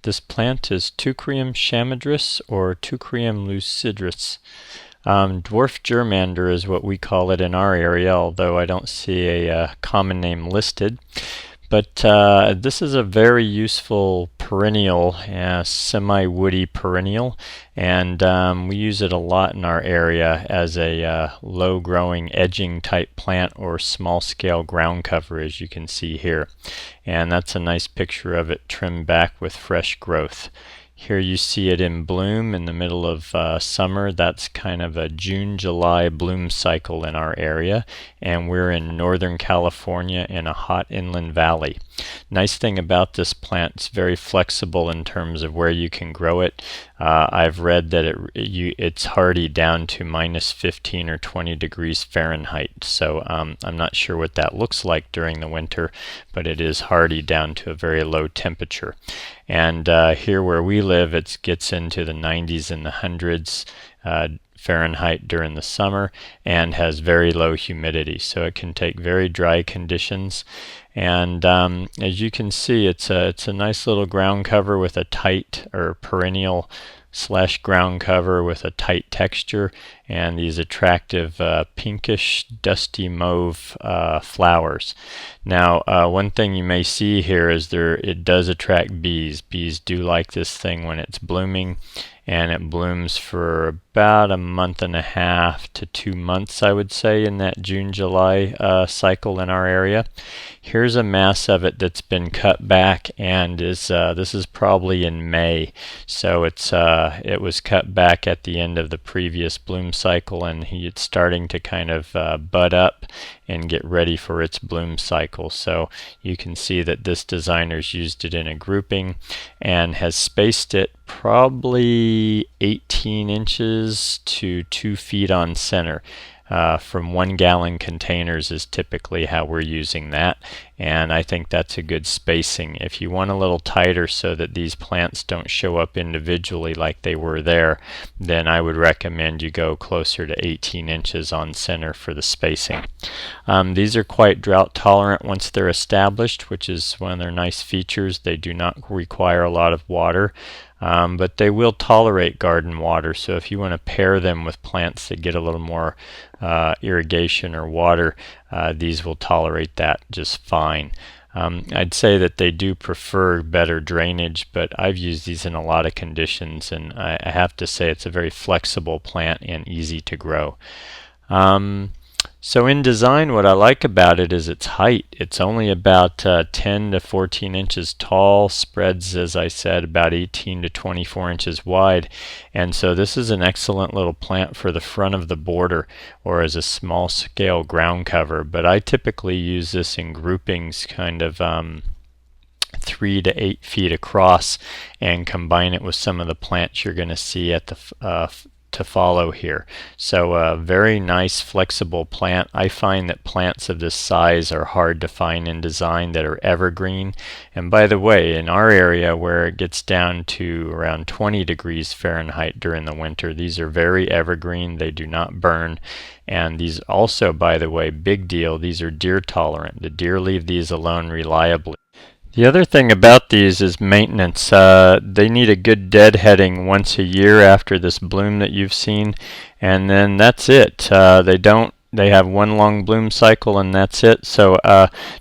This plant is Teucrium chamaedrys or Teucrium lucidrys. Dwarf Germander is what we call it in our area, although I don't see a common name listed. But this is a very useful perennial, semi-woody perennial, and we use it a lot in our area as a low-growing edging type plant or small-scale ground cover, as you can see here. And that's a nice picture of it trimmed back with fresh growth. Here you see it in bloom in the middle of summer. That's kind of a June-July bloom cycle in our area, and we're in Northern California in a hot inland valley. Nice thing about this plant, it's very flexible in terms of where you can grow it. I've read that it's hardy down to -15 or 20 degrees Fahrenheit, so I'm not sure what that looks like during the winter, but it is hardy down to a very low temperature. And here where we live, it gets into the 90s and the hundreds Fahrenheit during the summer and has very low humidity, so it can take very dry conditions. And as you can see, it's a nice little ground cover with a tight, or perennial / ground cover with a tight texture and these attractive pinkish dusty mauve flowers. Now one thing you may see here is it does attract bees. Bees do like this thing when it's blooming, and it blooms for about a month and a half to 2 months, I would say, in that June-July cycle in our area. Here's a mass of it that's been cut back, and this is probably in May, so it was cut back at the end of the previous bloom cycle, and it's starting to kind of bud up and get ready for its bloom cycle. So you can see that this designer's used it in a grouping and has spaced it probably 18 inches to 2 feet on center. From 1 gallon containers is typically how we're using that, and I think that's a good spacing. If you want a little tighter so that these plants don't show up individually like they were there, then I would recommend you go closer to 18 inches on center for the spacing. These are quite drought tolerant once they're established, which is one of their nice features. They do not require a lot of water. But they will tolerate garden water, so if you want to pair them with plants that get a little more irrigation or water, these will tolerate that just fine. I'd say that they do prefer better drainage, but I've used these in a lot of conditions, and I have to say it's a very flexible plant and easy to grow. So in design, what I like about it is its height. It's only about 10 to 14 inches tall, spreads, as I said, about 18 to 24 inches wide, and so this is an excellent little plant for the front of the border or as a small scale ground cover. But I typically use this in groupings, kind of 3 to 8 feet across, and combine it with some of the plants you're going to see at the to follow here. So a very nice flexible plant. I find that plants of this size are hard to find in design that are evergreen. And by the way, in our area where it gets down to around 20 degrees Fahrenheit during the winter, these are very evergreen. They do not burn. And these also, by the way, big deal, these are deer tolerant. The deer leave these alone reliably. The other thing about these is maintenance. They need a good deadheading once a year after this bloom that you've seen, and then that's it. They have one long bloom cycle and that's it. So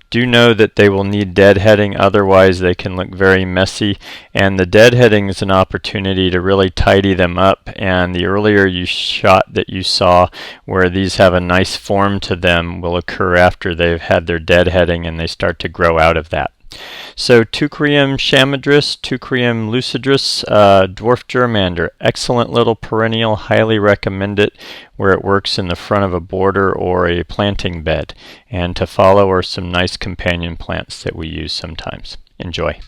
do know that they will need deadheading, otherwise they can look very messy, and the deadheading is an opportunity to really tidy them up. And the earlier shot that you saw where these have a nice form to them will occur after they've had their deadheading and they start to grow out of that. So Teucrium chamaedrys, Teucrium lucidrys, Dwarf Germander, excellent little perennial, highly recommend it where it works in the front of a border or a planting bed. And to follow are some nice companion plants that we use sometimes. Enjoy.